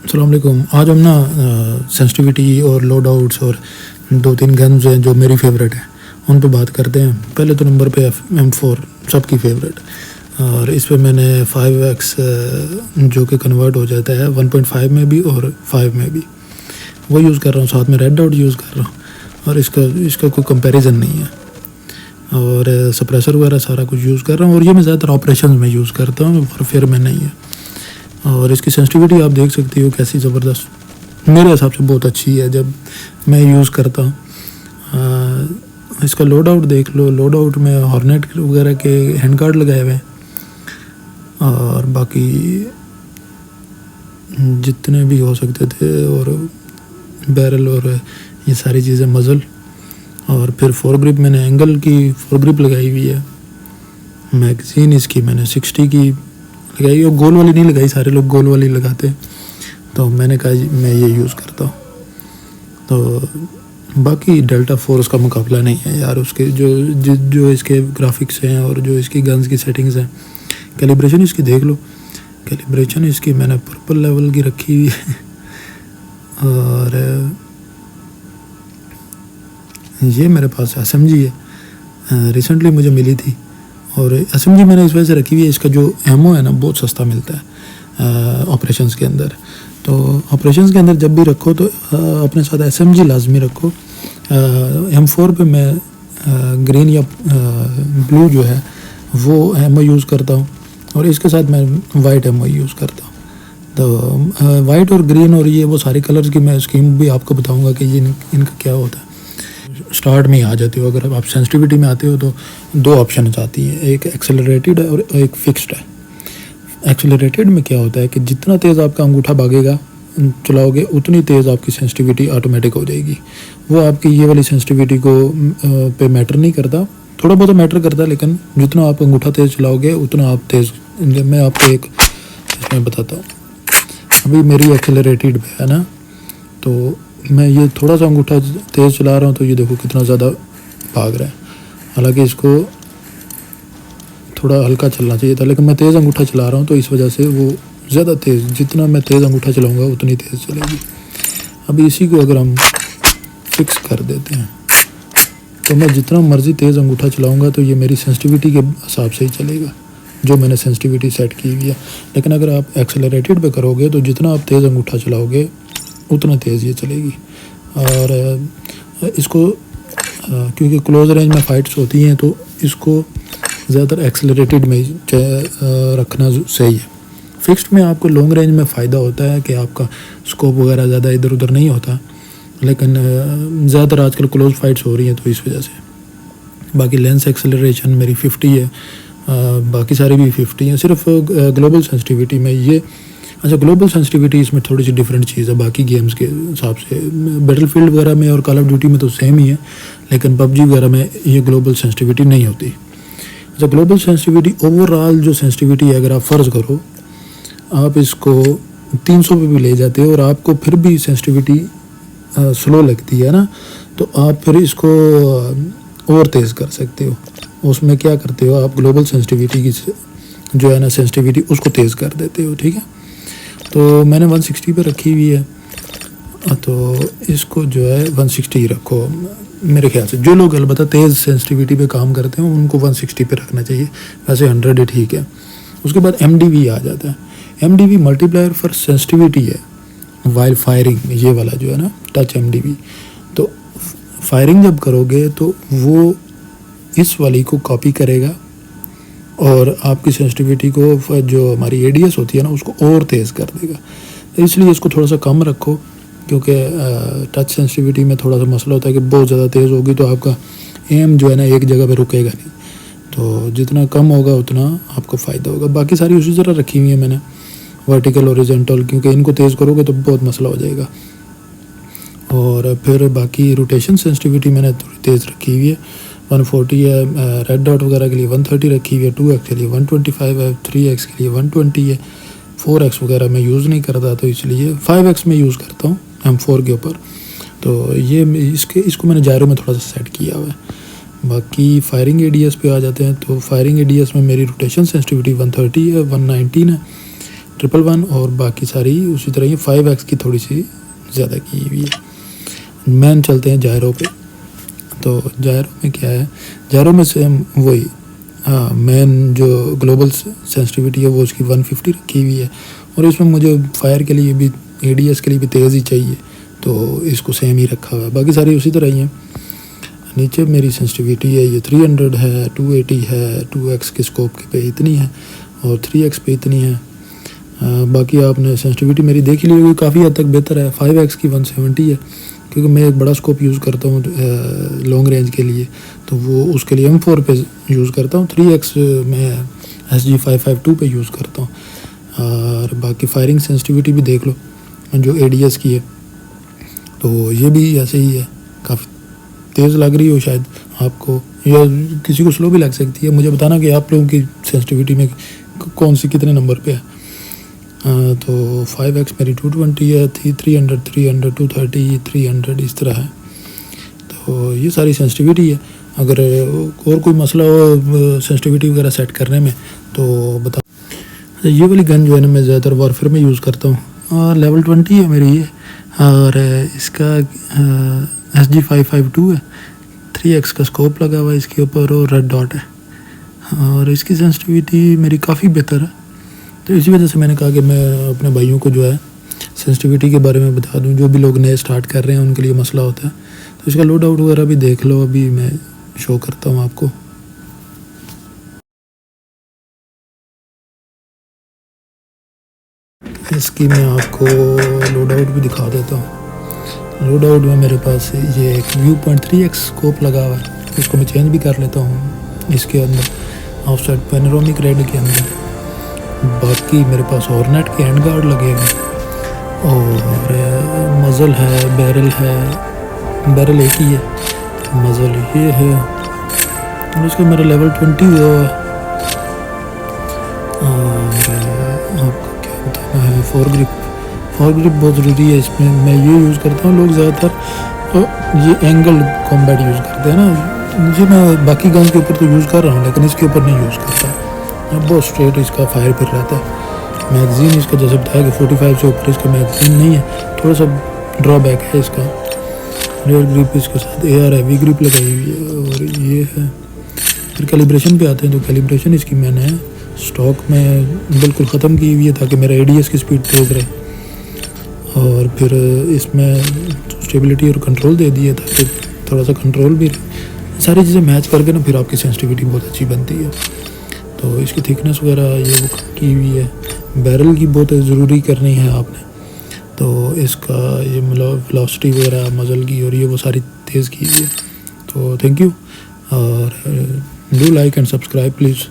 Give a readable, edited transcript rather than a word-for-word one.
السلام علیکم. آج ہم سینسٹیویٹی اور لوڈ آؤٹس اور 2-3 گنز ہیں جو میری فیوریٹ ہیں ان پہ بات کرتے ہیں. پہلے تو نمبر پہ M4 سب کی فیوریٹ, اور اس پہ میں نے 5X جو کہ کنورٹ ہو جاتا ہے 1.5 میں بھی اور 5 میں بھی, وہ یوز کر رہا ہوں. ساتھ میں ریڈ ڈاٹ یوز کر رہا ہوں, اور اس کا کوئی کمپیریزن نہیں ہے. اور سپریسر وغیرہ سارا کچھ یوز کر رہا ہوں, اور یہ میں زیادہ تر آپریشنز میں یوز کرتا ہوں, وارفیئر میں نہیں ہے. اور اس کی سینسٹیویٹی آپ دیکھ سکتی ہو کیسی زبردست, میرے حساب سے بہت اچھی ہے جب میں یوز کرتا ہوں. اس کا لوڈ آؤٹ دیکھ لو. لوڈ آؤٹ میں ہارنیٹ وغیرہ کے ہینڈ گارڈ لگائے ہوئے ہیں, اور باقی جتنے بھی ہو سکتے تھے, اور بیرل اور یہ ساری چیزیں, مزل. اور پھر فور گرپ میں نے اینگل کی فور گرپ لگائی ہوئی ہے. میگزین اس کی میں نے 60 کی لگائی, اور گول والی نہیں لگائی, سارے لوگ گول والی لگاتے, تو میں نے کہا میں یہ یوز کرتا ہوں. تو باقی ڈیلٹا فورس کا مقابلہ نہیں ہے یار. اس کے جو اس کے گرافکس ہیں اور جو اس کی گنز کی سیٹنگز ہیں, کیلیبریشن اس کی دیکھ لو. کیلیبریشن اس کی میں نے پرپل لیول کی رکھی ہوئی ہے, اور یہ میرے پاس SMG ہے, ریسنٹلی مجھے ملی تھی. اور SMG میں نے اس وجہ سے رکھی ہوئی ہے, اس کا جو ایمو ہے نا بہت سستا ملتا ہے آپریشنز کے اندر. تو آپریشنز کے اندر جب بھی رکھو تو اپنے ساتھ SMG لازمی رکھو. M4 پہ میں گرین یا بلو جو ہے وہ ایمو یوز کرتا ہوں, اور اس کے ساتھ میں وائٹ ایمو یوز کرتا ہوں. تو وائٹ اور گرین اور یہ وہ سارے کلرز کی میں اسکیم بھی آپ کو بتاؤں گا کہ یہ ان کا کیا ہوتا ہے. اسٹارٹ میں ہی آ جاتی ہو, اگر آپ سینسٹیویٹی میں آتے ہو تو 2 آپشنز آتی ہیں, ایک ایکسلریٹڈ ہے اور ایک فکسڈ ہے. ایکسلریٹڈ میں کیا ہوتا ہے کہ جتنا تیز آپ کا انگوٹھا بھاگے گا چلاؤ گے اتنی تیز آپ کی سینسٹیویٹی آٹومیٹک ہو جائے گی. وہ آپ کی یہ والی سینسٹیویٹی کو پہ میٹر نہیں کرتا, تھوڑا بہت میٹر کرتا ہے, لیکن جتنا آپ انگوٹھا تیز چلاؤ گے اتنا آپ تیز. میں آپ کو ایک اس میں بتاتا ہوں. ابھی میری ایکسلریٹڈ پہ ہے نا, تو میں یہ تھوڑا سا انگوٹھا تیز چلا رہا ہوں تو یہ دیکھو کتنا زیادہ بھاگ رہا ہے. حالانکہ اس کو تھوڑا ہلکا چلنا چاہیے تھا, لیکن میں تیز انگوٹھا چلا رہا ہوں تو اس وجہ سے وہ زیادہ تیز, جتنا میں تیز انگوٹھا چلاؤں گا اتنی تیز چلے گی. ابھی اسی کو اگر ہم فکس کر دیتے ہیں تو میں جتنا مرضی تیز انگوٹھا چلاؤں گا تو یہ میری سینسٹیویٹی کے حساب سے ہی چلے گا جو میں نے سینسٹیویٹی سیٹ کی ہوئی ہے. لیکن اگر آپ ایکسلریٹڈ پہ کرو گے تو جتنا آپ تیز انگوٹھا چلاؤ گے اتنا تیز یہ چلے گی. اور اس کو کیونکہ کلوز رینج میں فائٹس ہوتی ہیں تو اس کو زیادہ تر ایکسلریٹڈ میں رکھنا صحیح ہے. فکسڈ میں آپ کو لانگ رینج میں فائدہ ہوتا ہے کہ آپ کا اسکوپ وغیرہ زیادہ ادھر ادھر نہیں ہوتا, لیکن زیادہ تر آج کل کلوز فائٹس ہو رہی ہیں تو اس وجہ سے. باقی لینس ایکسلریشن میری 50 ہے, باقی ساری بھی 50 ہیں. صرف گلوبل سینسٹیویٹی میں یہ اچھا گلوبل سینسٹیویٹی اس میں تھوڑی سی ڈفرینٹ چیز ہے باقی گیمز کے حساب سے. بیٹل فیلڈ وغیرہ میں اور کال آف ڈیوٹی میں تو سیم ہی ہے, لیکن PUBG وغیرہ میں یہ گلوبل سینسٹیویٹی نہیں ہوتی. اچھا گلوبل سینسٹیویٹی اوور آل جو سینسٹیویٹی ہے, اگر آپ فرض کرو آپ اس کو 300 پہ بھی لے جاتے ہو اور آپ کو پھر بھی سینسٹیویٹی سلو لگتی ہے نا, تو آپ پھر اس کو اور تیز کر سکتے ہو. اس میں کیا کرتے ہو آپ گلوبل سینسٹیویٹی کی جو ہے نا سینسٹیویٹی اس کو تیز کر دیتے ہو, ٹھیک ہے. تو میں نے 160 پہ رکھی ہوئی ہے, تو اس کو جو ہے 160 رکھو. میرے خیال سے جو لوگ البتہ تیز سینسٹیویٹی پہ کام کرتے ہیں ان کو 160 پہ رکھنا چاہیے, ویسے 100 ٹھیک ہے. اس کے بعد MDV آ جاتا ہے. MDV ملٹی پلائر فار سینسٹیویٹی ہے وائل فائرنگ, یہ والا جو ہے نا ٹچ MDV. تو فائرنگ جب کرو گے تو وہ اس والی کو کاپی کرے گا اور آپ کی سینسٹیویٹی کو جو ہماری ADS ہوتی ہے نا اس کو اور تیز کر دے گا. اس لیے اس کو تھوڑا سا کم رکھو, کیونکہ ٹچ سینسٹیویٹی میں تھوڑا سا مسئلہ ہوتا ہے کہ بہت زیادہ تیز ہوگی تو آپ کا ایم جو ہے نا ایک جگہ پہ رکے گا نہیں. تو جتنا کم ہوگا اتنا آپ کو فائدہ ہوگا. باقی ساری اسی طرح رکھی ہوئی ہیں میں نے, ورٹیکل ہاریزونٹل, کیونکہ ان کو تیز کرو گے تو بہت مسئلہ ہو جائے گا. اور پھر باقی روٹیشن سینسٹیویٹی میں نے تھوڑی تیز رکھی ہوئی ہے, 140 ہے. ریڈ ڈاٹ وغیرہ کے لیے 130 رکھی ہوئی ہے, 2X کے لیے 125 ہے, 3X کے لیے 120 ہے. 4X وغیرہ میں یوز نہیں کرتا تو اس لیے 5X میں یوز کرتا ہوں M4 کے اوپر. تو یہ اس کو میں نے جائرو میں تھوڑا سا سیٹ کیا ہوا ہے. باقی فائرنگ ADS پہ آ جاتے ہیں, تو فائرنگ ADS میں میری روٹیشن سینسٹیویٹی 130 ہے, 119 ہے. 111 اور باقی ساری اسی طرح. یہ 5x کی تھوڑی سی زیادہ کی ہوئی ہے. مین چلتے ہیں جائرو پہ. تو جائرو میں کیا ہے, جائرو میں سیم وہی مین جو گلوبل سینسٹیویٹی ہے وہ اس کی 150 رکھی ہوئی ہے, اور اس میں مجھے فائر کے لیے بھی ADS کے لیے بھی تیز ہی چاہیے, تو اس کو سیم ہی رکھا ہوا ہے. باقی ساری اسی طرح ہی ہیں. نیچے میری سینسٹیویٹی ہے یہ 300 ہے, 280 ہے, 2x کے اسکوپ پہ اتنی ہے اور 3x پہ اتنی ہے. باقی آپ نے سینسٹیویٹی میری دیکھ لی ہوگی, کافی حد تک بہتر ہے. 5x کی 170 ہے, کیونکہ میں ایک بڑا اسکوپ یوز کرتا ہوں لانگ رینج کے لیے, تو وہ اس کے لیے M4 پہ یوز کرتا ہوں. 3x میں SG552 پہ یوز کرتا ہوں. اور باقی فائرنگ سینسٹیویٹی بھی دیکھ لو جو ADS کی ہے, تو یہ بھی ایسے ہی ہے. کافی تیز لگ رہی ہو شاید آپ کو, یا کسی کو سلو بھی لگ سکتی ہے. مجھے بتانا کہ آپ لوگوں کی سینسٹیویٹی میں کون سی کتنے نمبر پہ ہے. تو 5x میری 220 ہے, 300 300 230 300 اس طرح ہے. تو یہ ساری سینسٹیویٹی ہے. اگر اور کوئی مسئلہ ہو سینسٹیویٹی وغیرہ سیٹ کرنے میں تو بتا. یہ والی گن جو ہے نا میں زیادہ تر وارفیئر میں یوز کرتا ہوں, اور لیول 20 ہے میری یہ, اور اس کا SG552 ہے. 3x کا اسکوپ لگا ہوا ہے اس کے اوپر اور ریڈ ڈاٹ ہے, اور اس کی سینسٹیویٹی میری کافی بہتر ہے. تو اسی وجہ سے میں نے کہا کہ میں اپنے بھائیوں کو جو ہے سینسٹیویٹی کے بارے میں بتا دوں, جو بھی لوگ نئے سٹارٹ کر رہے ہیں ان کے لیے مسئلہ ہوتا ہے. تو اس کا لوڈ آؤٹ وغیرہ بھی دیکھ لو, ابھی میں شو کرتا ہوں آپ کو. اس کی میں آپ کو لوڈ آؤٹ بھی دکھا دیتا ہوں. لوڈ آؤٹ میں میرے پاس یہ ایک ویو پوائنٹ 3x اسکوپ لگا ہوا ہے, اس کو میں چینج بھی کر لیتا ہوں اس کے اندر آف سائڈ پینورامک ریڈ کے اندر. باقی میرے پاس ہورنیٹ کے ہینڈ گارڈ لگے ہوئے, اور مزل ہے, بیرل ہے, بیرل ایک ہی ہے, مزل یہ ہے. اس کا میرا لیول 20 ہوا ہے. اور آپ کو کیا بتانا ہے, فور گرپ بہت ضروری ہے اس میں یہ یوز کرتا ہوں. لوگ زیادہ تر یہ اینگل کمبیٹ یوز کرتے ہیں نا, جی میں باقی گن کے اوپر تو یوز کر رہا ہوں لیکن اس کے اوپر نہیں یوز کرتا. بہت اسٹریٹ اس کا فائر پھر رہتا ہے. میگزین اس کا جیسے بتایا کہ 45 سے اوپر اس کا میگزین نہیں ہے, تھوڑا سا ڈرا بیک ہے اس کا. ریئر گریپ اس کے ساتھ AR ہیوی گریپ لگائی ہوئی ہے, اور یہ ہے. پھر کیلیبریشن پہ آتے ہیں, تو کیلیبریشن اس کی میں نے اسٹاک میں بالکل ختم کی ہوئی ہے تاکہ میرا ADS کی سپیڈ تیز رہے, اور پھر اس میں اسٹیبلٹی اور کنٹرول دے دی ہے تاکہ تھوڑا سا کنٹرول بھی رہے. ساری چیزیں میچ کر کے نا پھر آپ کی سینسٹیویٹی بہت اچھی بنتی ہے. تو اس کی تھکنس وغیرہ یہ وہ کی ہوئی ہے. بیرل کی بہت ضروری کرنی ہے آپ نے, تو اس کا یہ ویلاسٹی وغیرہ مزل کی اور یہ وہ ساری تیز کی ہوئی ہے. تو تھینک یو, اور do like and subscribe please.